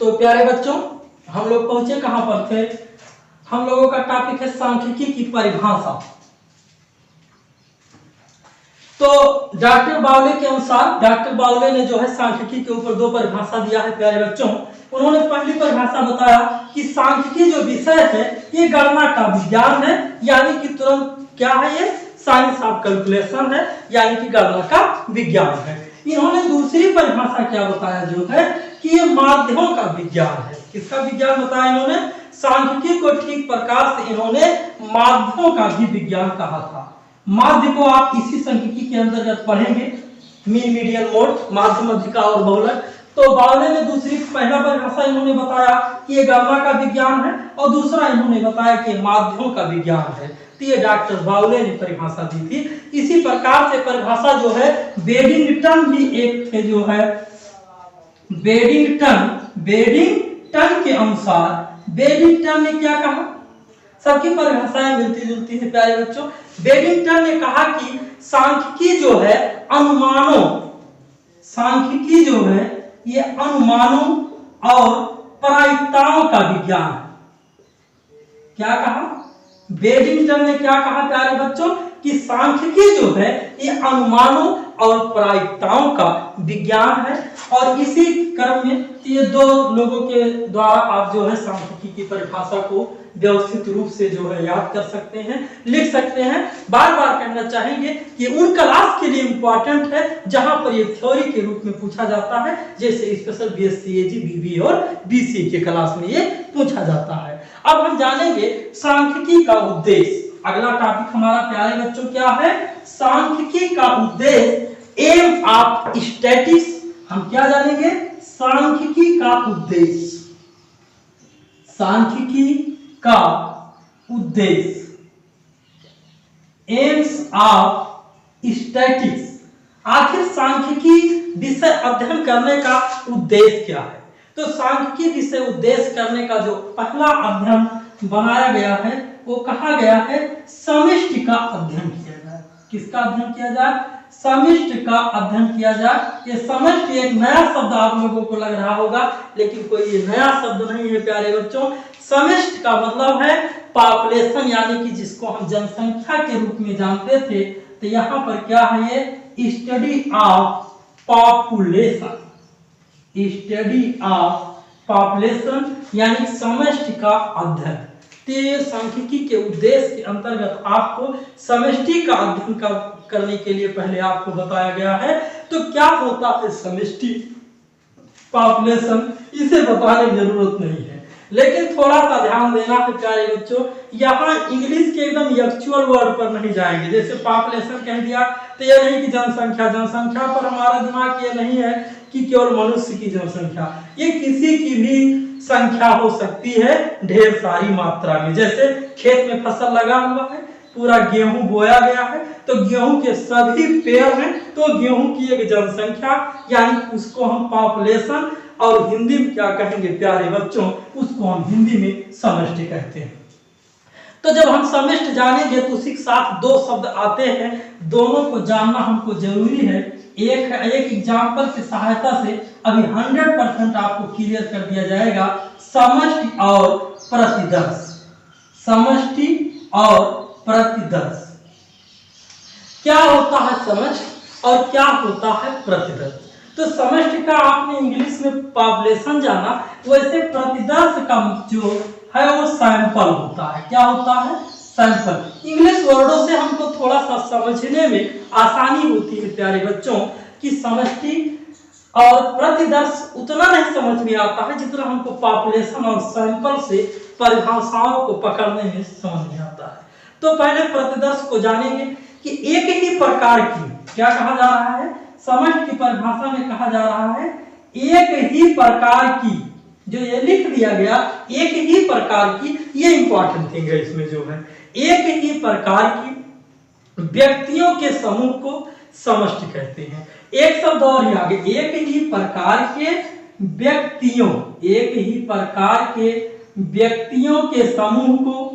तो प्यारे बच्चों, हम लोग पहुंचे कहां पर थे? हम लोगों का टॉपिक है सांख्यिकी की परिभाषा। तो डॉक्टर बावले के अनुसार, डॉक्टर बावले ने जो है सांख्यिकी के ऊपर दो परिभाषा दिया है प्यारे बच्चों। उन्होंने पहली परिभाषा बताया कि सांख्यिकी जो विषय है ये गणना का विज्ञान है, यानी कि तुरंत क्या है, ये साइंस ऑफ कैलकुलेशन है, यानी कि गणना का विज्ञान है। इन्होंने दूसरी परिभाषा क्या बताया जो है कि ये माध्यमों का विज्ञान है। किसका विज्ञान बताया इन्होंने? सांख्यिकी को ठीक प्रकार से इन्होंने माध्यमों का भी विज्ञान कहा था। माध्य को आप इसी सांख्यिकी के अंतर्गत पढ़ेंगे, मीन मीडियन मोड, माध्य, मध्यिका और बहुलक। तो बावले ने दूसरी, पहला परिभाषा इन्होंने बताया कि ये गणना का विज्ञान है और दूसरा इन्होंने बताया कि माध्यमों का विज्ञान है। तो ये डॉक्टर बावले ने परिभाषा दी थी। इसी प्रकार से परिभाषा जो है बेडिंगटन भी एक थे जो है, बेडिंगटन के अनुसार बेडिंगटन ने क्या कहा? सबकी परिभाषाएं मिलती जुलती है प्यारे बच्चों। बेडिंगटन ने कहा कि सांख्यिकी जो है अनुमानों, सांख्यिकी जो है ये अनुमानों और प्रायिकताओं का विज्ञान है। क्या कहा बेडिंगटन ने? क्या कहा प्यारे बच्चों कि सांख्यिकी जो है ये अनुमानों और प्रायिकताओं का विज्ञान है। और इसी क्रम में ये दो लोगों के द्वारा आप जो है सांख्यिकी की परिभाषा को व्यवस्थित रूप से जो है याद कर सकते हैं, लिख सकते हैं। बार बार कहना चाहेंगे कि उन क्लास के लिए इंपॉर्टेंट है जहां पर ये थ्योरी के रूप में पूछा जाता है, जैसे स्पेशल बीएससी एजी, बीबी और बीसी के क्लास में ये पूछा जाता है। अब हम जानेंगे सांख्यिकी का उद्देश्य। अगला टॉपिक हमारा प्यारे बच्चों क्या है? सांख्यिकी का उद्देश्य, एम ऑफ स्टैटिस्टिक्स। हम क्या जानेंगे? सांख्यिकी का उद्देश्य, सांख्यिकी का उद्देश्य, एम्स ऑफ स्टैटिस्टिक्स। आखिर सांख्यिकी विषय अध्ययन करने का उद्देश्य क्या है? तो सांख्यिकी विषय उद्देश्य करने का जो पहला अध्ययन बनाया गया है वो कहा गया है समष्टि का अध्ययन किया जाए। किसका अध्ययन किया जाए? समष्टि का अध्ययन किया जाए। ये समष्टि एक नया शब्द आप लोगों को लग रहा होगा, लेकिन कोई ये नया शब्द नहीं है प्यारे बच्चों। समष्टि का मतलब है पॉपुलेशन, यानी कि जिसको हम जनसंख्या के रूप में जानते थे। तो यहाँ पर क्या है? ये study of population, study of population यानी समष्टि का अध्ययन। तो ये सांख्यिकी के उद्देश्य के अंतर्गत आपको समष्टि का अध्ययन करने के लिए पहले आपको बताया गया है। तो क्या होता है समष्टि, पॉपुलेशन, इसे बताने की जरूरत नहीं है, लेकिन थोड़ा सा ध्यान देना है प्यारे बच्चों। यहाँ इंग्लिश के एकदम एक्चुअल वर्ड पर नहीं जाएंगे। जैसे पॉपुलेशन कह दिया तो यह नहीं कि जनसंख्या, जनसंख्या पर हमारा दिमाग ये नहीं है कि केवल मनुष्य की जनसंख्या, ये किसी की भी संख्या हो सकती है ढेर सारी मात्रा में। जैसे खेत में फसल लगा हुआ है, पूरा गेहूं बोया गया है, तो गेहूं के सभी पेड़ हैं, तो गेहूं की एक जनसंख्या, यानी उसको हम पॉपुलेशन, और हिंदी में क्या कहेंगे प्यारे बच्चों? उसको हम हिंदी में समष्टि कहते हैं। तो जब हम समष्टि जानेंगे तो उसी के साथ दो शब्द आते हैं, दोनों को जानना हमको जरूरी है। एक एग्जाम्पल की सहायता से अभी 100% आपको क्लियर कर दिया जाएगा। समष्टि और प्रतिदर्श, समष्टि और प्रतिदर्श। क्या होता है समष्टि और क्या होता है प्रतिदर्श? तो समष्टि का आपने इंग्लिश में पॉपुलेशन जाना, वैसे प्रतिदर्श का जो है वो सैंपल होता है। क्या होता है? सैंपल। इंग्लिश वर्डों से हमको थोड़ा सा समझने में आसानी होती है प्यारे बच्चों कि समष्टि और प्रतिदर्श उतना नहीं समझ में आता है जितना हमको पॉपुलेशन और सैंपल से परिभाषाओं को पकड़ने में समझ में आता है। तो पहले प्रतिदर्श को जानेंगे कि एक ही प्रकार की, क्या कहा जा रहा है? समष्टि की परिभाषा में कहा जा रहा है एक ही प्रकार की, जो ये लिख दिया गया एक ही प्रकार की, ये इंपॉर्टेंट थिंग है इसमें जो है, एक ही प्रकार की व्यक्तियों के समूह को समष्टि कहते हैं। एक शब्द और ही आगे, एक ही प्रकार के व्यक्तियों, एक ही प्रकार के व्यक्तियों के समूह को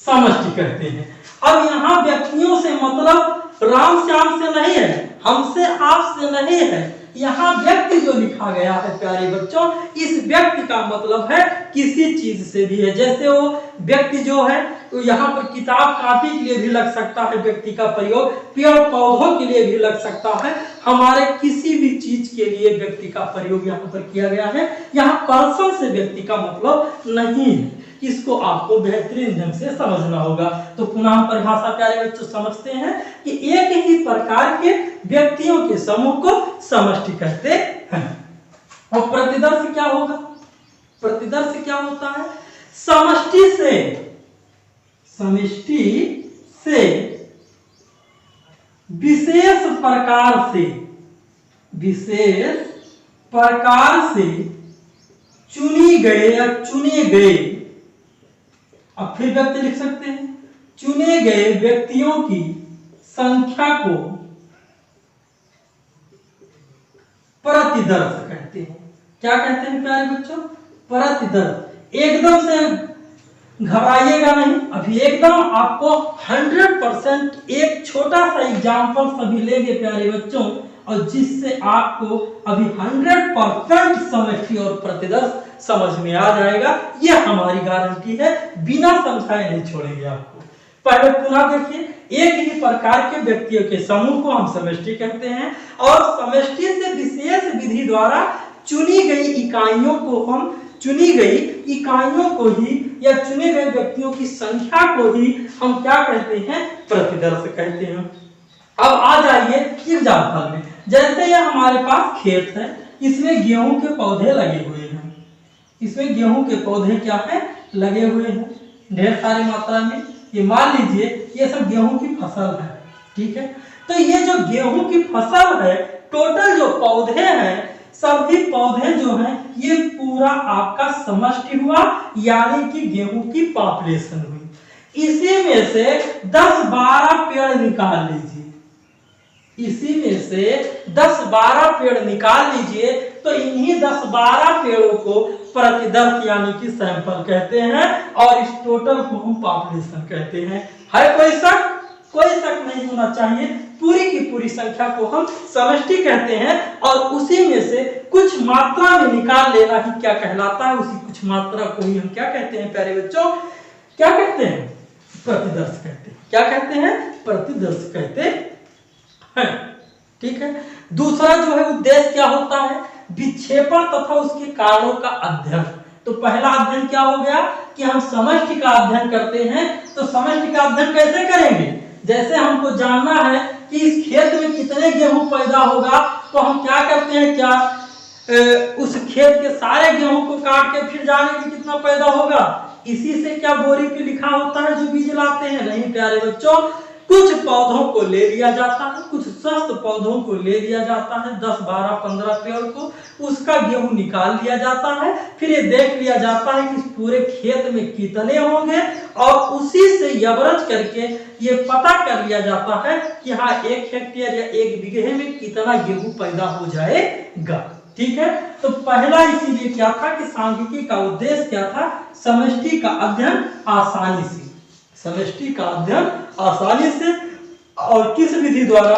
समष्टि कहते हैं। अब यहाँ व्यक्तियों से मतलब राम श्याम से नहीं है, हमसे आपसे नहीं है, यहाँ व्यक्ति जो लिखा गया है प्यारे बच्चों, इस व्यक्ति का मतलब है किसी चीज से भी है। जैसे वो व्यक्ति जो है तो यहाँ पर किताब कापी के लिए भी लग सकता है व्यक्ति का प्रयोग, पेड़ पौधों के लिए भी लग सकता है, हमारे किसी भी चीज के लिए व्यक्ति का प्रयोग यहाँ पर किया गया है। यहाँ पर्सन से व्यक्ति का मतलब नहीं है, इसको आपको बेहतरीन ढंग से समझना होगा। तो पुनः परिभाषा प्यारे बच्चों समझते हैं कि एक ही प्रकार के व्यक्तियों के समूह को समष्टि कहते हैं। और प्रतिदर्श क्या होगा? प्रतिदर्श क्या होता है? समष्टि से विशेष प्रकार से चुनी गए या चुने गए, अब फिर व्यक्ति लिख सकते हैं, चुने गए व्यक्तियों की संख्या को प्रतिदर्श कहते हैं। क्या कहते हैं प्यारे बच्चों? प्रतिदर्श। एकदम से घबराइएगा नहीं, अभी एकदम आपको 100% एक छोटा सा एग्जाम्पल सभी लेंगे प्यारे बच्चों, और जिससे आपको अभी 100% समष्टि और प्रतिदर्श समझ में आ जाएगा, यह हमारी गारंटी है, बिना समझाए नहीं छोड़ेंगे आपको। पहले पुनः देखिए, एक ही प्रकार के व्यक्तियों के समूह को हम समष्टि कहते हैं, और समष्टि से विशेष विधि द्वारा चुनी गई इकाइयों को ही या चुने गए व्यक्तियों की संख्या को ही हम क्या कहते हैं? प्रतिदर्श कहते हैं। अब आ जाइए एग्जाम्पल में, जैसे यह हमारे पास खेत है, इसमें गेहूं के पौधे लगे हुए हैं, इसमें गेहूं के पौधे क्या है? लगे हुए हैं ढेर सारी मात्रा में। ये मान लीजिए ये सब गेहूं की फसल है, ठीक है। तो ये जो गेहूं की फसल है, टोटल जो पौधे हैं, सभी पौधे जो हैं, ये पूरा आपका समष्टि हुआ, यानी कि गेहूं की पॉपुलेशन हुई। इसी में से 10-12 पेड़ निकाल लीजिए, इसी में से 10-12 पेड़ निकाल लीजिए, तो इन्हीं 10-12 पेड़ों को प्रतिदर्श यानी कि सैंपल कहते हैं, और इस टोटल को हम पॉपुलेशन कहते हैं। है कोई शक? कोई शक नहीं होना चाहिए, पूरी की पूरी संख्या को हम समष्टि कहते हैं, और उसी में से कुछ मात्रा में निकाल लेना ही क्या कहलाता है? उसी कुछ मात्रा को ही हम क्या कहते हैं प्यारे बच्चों? क्या कहते हैं? प्रतिदर्श कहते हैं। क्या कहते हैं? प्रतिदर्श कहते हैं, ठीक है। दूसरा जो है उद्देश्य क्या होता है? विक्षेपण तथा उसके कारणों का अध्ययन। तो पहला अध्ययन क्या हो गया कि हम समष्टि का अध्ययन करते हैं। तो समष्टि का अध्ययन कैसे करेंगे? जैसे हमको जानना है कि इस खेत में कितने गेहूं पैदा होगा, तो हम क्या करते हैं, उस खेत के सारे गेहूं को काट के फिर जानेंगे कितना पैदा होगा। इसी से क्या बोरी पे लिखा होता है जो बीज लाते हैं? नहीं प्यारे बच्चों, कुछ पौधों को ले लिया जाता है, कुछ स्वस्थ पौधों को ले लिया जाता है, 10, 12, 15 पेड़ को, उसका गेहूं निकाल लिया जाता है, फिर ये देख लिया जाता है कि पूरे खेत में कितने होंगे, और उसी से एवरेज करके ये पता कर लिया जाता है कि हाँ 1 हेक्टेयर या 1 बीघे में कितना गेहूं पैदा हो जाएगा, ठीक है। तो पहला इसीलिए क्या था कि सांख्यिकी का उद्देश्य क्या था? समष्टि का अध्ययन आसानी से, समष्टि का अध्ययन आसानी से, और किस विधि द्वारा?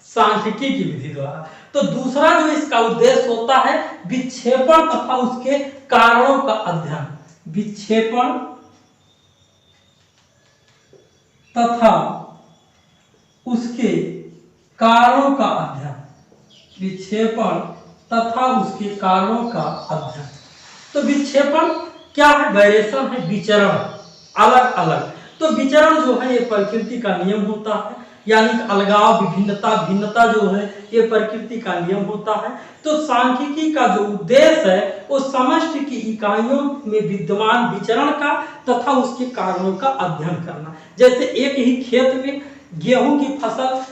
सांख्यिकी की विधि द्वारा। तो दूसरा जो इसका उद्देश्य होता है विक्षेपण तथा उसके कारणों का अध्ययन। विक्षेपण तथा उसके कारणों का अध्ययन, विक्षेपण तथा उसके कारणों का अध्ययन। तो विक्षेपण क्या है? वेरिएशन है, विचरण, अलग अलग। तो विचरण जो है ये प्रकृति का नियम होता है, यानी अलगाव, विभिन्नता, भिन्नता जो है ये प्रकृति का नियम होता है। तो सांख्यिकी का जो उद्देश्य है वो समष्टि की इकाइयों में विद्यमान विचरण का तथा उसके कारणों का अध्ययन करना। जैसे एक ही खेत में गेहूं की फसल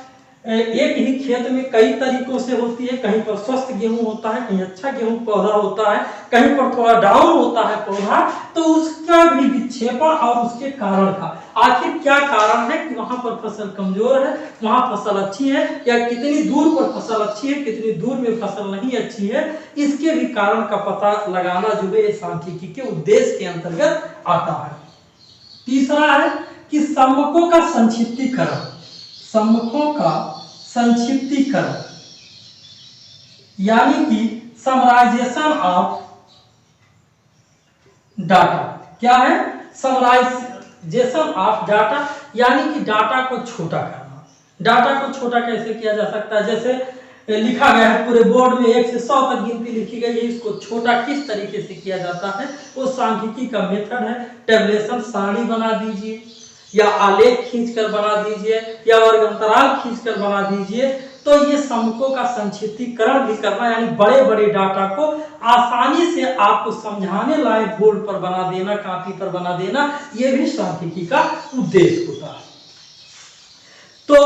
एक ही खेत में कई तरीकों से होती है, कहीं पर स्वस्थ गेहूं होता है, कहीं अच्छा गेहूं पौधा होता है, कहीं पर थोड़ा डाउन होता है पौधा, तो उसका भी विक्षेपण और उसके कारण का, आखिर क्या कारण है कि वहां पर फसल कमजोर है, वहां फसल अच्छी है, या कितनी दूर पर फसल अच्छी है, कितनी दूर में फसल नहीं अच्छी है, इसके भी कारण का पता लगाना जो है सांख्यिकी के उद्देश्य के अंतर्गत आता है। तीसरा है कि सम्मुखों का संक्षिप्तीकरण, सम्मुखों का संक्षिप्तीकरण, यानी कि समराइजेशन ऑफ डाटा। क्या है? समराइजेशन ऑफ डाटा, यानी कि डाटा को छोटा करना। डाटा को छोटा कैसे किया जा सकता है? जैसे लिखा गया है पूरे बोर्ड में 1 से 100 तक गिनती लिखी गई है, इसको छोटा किस तरीके से किया जाता है वो सांख्यिकी का मेथड है। टेबुलेशन सारणी बना दीजिए, या आलेख खींचकर बना दीजिए, या वर्ग अंतराल खींचकर बना दीजिए। तो ये समकों का संक्षिप्तीकरण भी करना, यानी बड़े बड़े डाटा को आसानी से आपको समझाने लायक बोर्ड पर बना देना, कॉपी पर बना देना, ये भी सांख्यिकी का उद्देश्य होता है। तो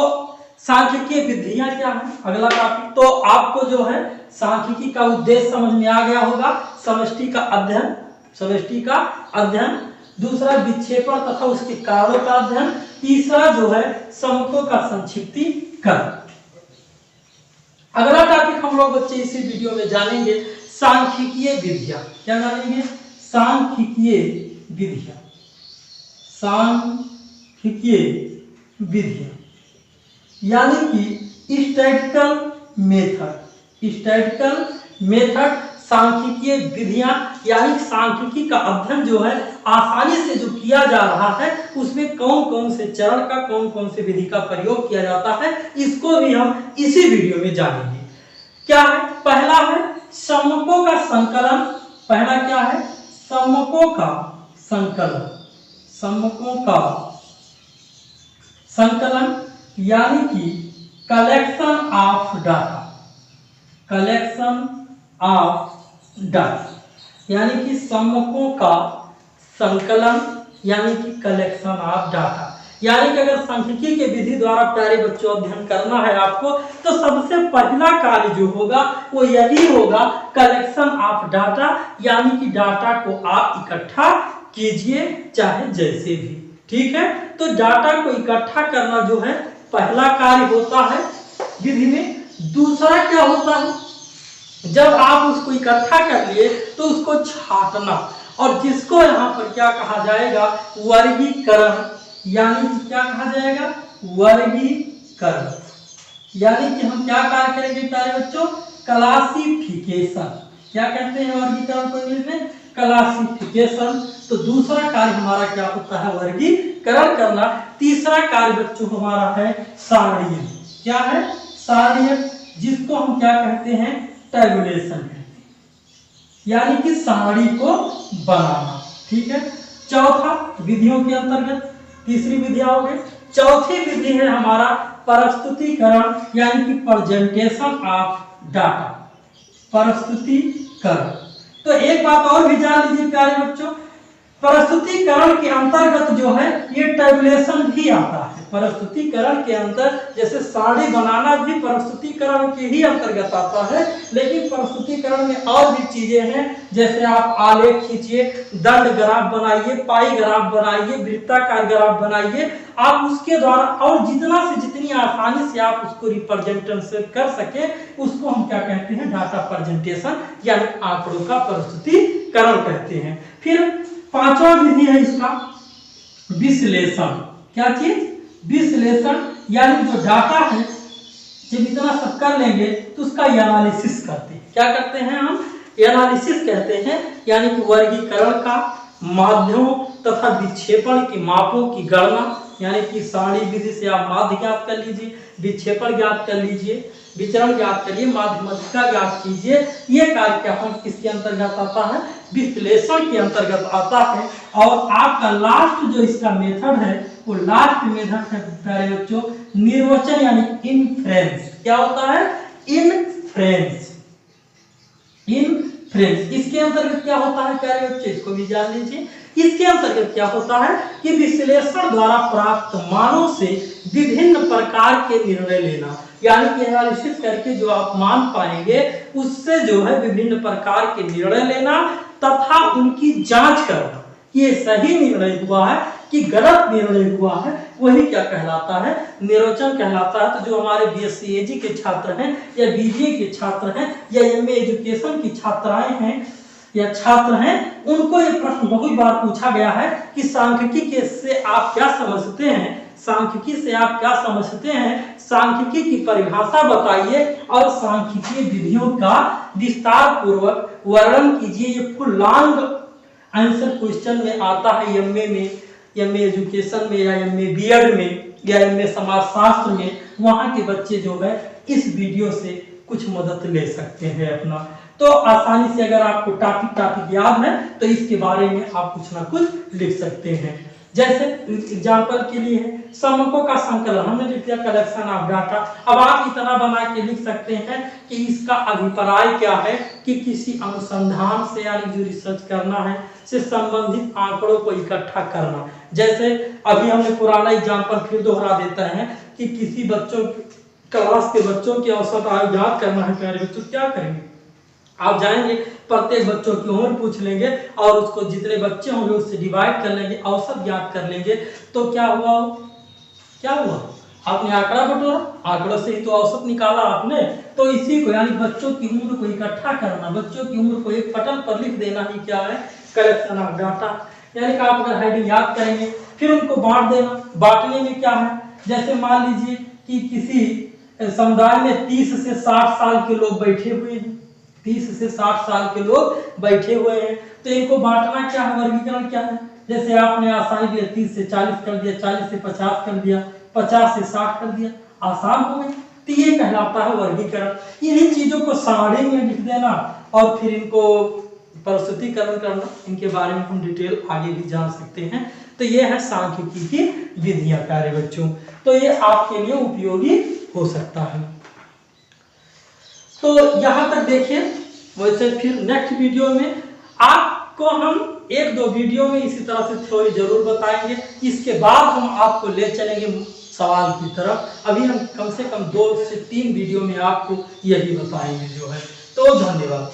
सांख्यिकीय विधियां क्या है? अगला टॉपिक। तो आपको जो है सांख्यिकी का उद्देश्य समझ में आ गया होगा। समष्टि का अध्ययन, दूसरा विक्षेपण तथा उसके कारणों का अध्ययन, तीसरा जो है समकों का संक्षिप्तीकरण। अगला टॉपिक हम लोग बच्चे इसी वीडियो में जानेंगे सांख्यिकीय विधियां। क्या जानेंगे? सांख्यिकीय विधियां, यानी कि स्टैटिस्टिकल मेथड, सांख्यिकीय विधियां, यानी सांख्यिकी का अध्ययन जो है आसानी से जो किया जा रहा है उसमें कौन कौन से चरण का, कौन कौन से विधि का प्रयोग किया जाता है, इसको भी हम इसी वीडियो में जानेंगे। क्या है? पहला है समकों का संकलन। पहला क्या है? समकों का संकलन, यानी कि कलेक्शन ऑफ डाटा, यानी कि समकों का संकलन, यानी कि कलेक्शन ऑफ डाटा। यानी कि अगर सांख्यिकी के विधि द्वारा प्यारे बच्चों अध्ययन करना है आपको, तो सबसे पहला कार्य जो होगा वो यही होगा, कलेक्शन ऑफ डाटा, यानी कि डाटा को आप इकट्ठा कीजिए, चाहे जैसे भी। ठीक है? तो डाटा को इकट्ठा करना जो है पहला कार्य होता है विधि में। दूसरा क्या होता है? जब आप उसको इकट्ठा कर लिए तो उसको छांटना, और जिसको यहाँ पर क्या कहा जाएगा? वर्गीकरण। यानी कि क्या कहा जाएगा? वर्गीकरण। यानी कि हम क्या कार्य करेंगे प्यारे बच्चों? क्लासिफिकेशन। क्या कहते हैं वर्गीकरण को इंग्लिश में? क्लासिफिकेशन। तो दूसरा कार्य हमारा क्या होता है? वर्गीकरण करना। तीसरा कार्य बच्चों हमारा है सारणीय। क्या है? सारणीय, जिसको हम क्या कहते हैं? टेबुलेशन कहते हैं, यानी कि सारणी को बनाना। ठीक है? चौथा विधियों के अंतर्गत तीसरी विधि आओगे। चौथी विधि है हमारा प्रस्तुतिकरण, यानी कि प्रेजेंटेशन ऑफ डाटा, प्रस्तुतिकरण। तो एक बात और भी जान लीजिए प्यारे बच्चों, प्रस्तुतिकरण के अंतर्गत जो है ये टेबुलेशन भी आता है। प्रस्तुतिकरण के अंतर, जैसे सारणी बनाना भी प्रस्तुतिकरण के ही अंतर्गत आता है, लेकिन प्रस्तुतिकरण में और भी चीजें हैं, जैसे आप आलेख खींचिए, दंड ग्राफ बनाइए, पाई ग्राफ बनाइए, वृत्ताकार ग्राफ बनाइए। आप उसके द्वारा और जितना से जितनी आसानी से आप उसको रिप्रेजेंटेशन कर सके, उसको हम क्या कहते हैं? डाटा प्रेजेंटेशन, यानी आंकड़ों का प्रस्तुतिकरण कहते हैं। फिर पांचवा विधि है इसका विश्लेषण। क्या चीज? विश्लेषण, यानी जो डाटा है जब इतना सब कर लेंगे तो उसका एनालिसिस करते हैं। क्या करते हैं हम? एनालिसिस कहते हैं, यानी कि वर्गीकरण का, माध्यमों तथा विक्षेपण की मापों की गणना, यानी कि सारणी विधि से आप माध्य ज्ञात कर लीजिए, विक्षेपण ज्ञात कर लीजिए, विचरण ज्ञात करिए, माध्यमिकता ज्ञात कीजिए। ये कार्य क्या हम किसके अंतर्गत आता है? विश्लेषण के अंतर्गत आता है। और आपका लास्ट जो इसका मेथड है वो लास्ट मेथड है प्यारे बच्चों निर्वचन, यानी इनफ्रेंस। क्या होता है? इनफ्रेंस। इसके अंतर्गत क्या होता है प्यारे बच्चों? इसको भी जान लीजिए। इसके अंतर्गत क्या होता है कि विश्लेषण द्वारा प्राप्त मानों से विभिन्न प्रकार के निर्णय लेना, यानी कि एनालिसिस करके जो आप मान पाएंगे उससे जो है विभिन्न प्रकार के निर्णय लेना तथा उनकी जांच करना, ये सही निर्णय हुआ है कि गलत निर्णय हुआ है, वही क्या कहलाता है? निर्वचन कहलाता है। तो जो हमारे बीएससी एजी के छात्र हैं या बीजीए के छात्र हैं या एमए एजुकेशन की छात्राएं हैं या छात्र हैं, उनको ये प्रश्न बहुत बार पूछा गया है कि सांख्यिकी से आप क्या समझते हैं? सांख्यिकी से आप क्या समझते हैं? सांख्यिकी की परिभाषा बताइए और सांख्यिकीय विधियों का विस्तार पूर्वक वर्णन कीजिए। ये फुल लॉन्ग आंसर क्वेश्चन में आता है एमए में, एमए एजुकेशन में या एमए बीएड में या एमए समाजशास्त्र में। वहां के बच्चे जो है इस वीडियो से कुछ मदद ले सकते हैं अपना। तो आसानी से अगर आपको टॉपिक याद है तो इसके बारे में आप कुछ ना कुछ लिख सकते हैं। जैसे एग्जाम्पल के लिए समकों का संकलन हमने लिख दिया कलेक्शन ऑफ डाटा। अब आप इतना बना के लिख सकते हैं कि इसका अभिप्राय क्या है कि किसी अनुसंधान से यानी जो रिसर्च करना है से संबंधित आंकड़ों को इकट्ठा करना। जैसे अभी हमने पुराना एग्जाम्पल फिर दोहरा देता है कि किसी बच्चों क्लास के बच्चों की औसत आयु याद करना है। प्यारे बच्चों क्या करेंगे, आप जाएंगे प्रत्येक बच्चों की उम्र पूछ लेंगे और उसको जितने बच्चे होंगे उससे डिवाइड कर लेंगे, औसत ज्ञात कर लेंगे। तो क्या हुआ, आपने आंकड़ा बटोरा, आंकड़ों से ही तो औसत निकाला आपने। तो इसी को यानी बच्चों की उम्र को इकट्ठा करना, बच्चों की उम्र को एक पटल पर लिख देना ही क्या है, कलेक्शन ऑफ डाटा। यानी कि आप अगर हेडिंग याद करेंगे फिर उनको बांट देना। बांटने में क्या है, जैसे मान लीजिए कि किसी समुदाय में 30 से 60 साल के लोग बैठे हुए हैं, 30 से 60 साल के लोग बैठे हुए हैं। तो इनको बांटना क्या है, वर्गीकरण क्या है। जैसे आपने आसानी के लिए 30 से 40 कर दिया, 40 से 50 कर दिया, 50 से 60 कर दिया, आसान हो गई। तो ये कहलाता है वर्गीकरण। इन्हीं चीजों को सारणी में लिख देना और फिर इनको प्रस्तुतिकरण करना। इनके बारे में हम डिटेल आगे भी जान सकते हैं। तो ये है सांख्यिकी की विधियां प्यारे बच्चों। तो ये आपके लिए उपयोगी हो सकता है। तो यहां तक देखिए। वैसे फिर नेक्स्ट वीडियो में आपको हम 1-2 वीडियो में इसी तरह से थ्योरी जरूर बताएंगे। इसके बाद हम आपको ले चलेंगे सवाल की तरफ। अभी हम कम से कम 2 से 3 वीडियो में आपको यही बताएंगे जो है। तो धन्यवाद।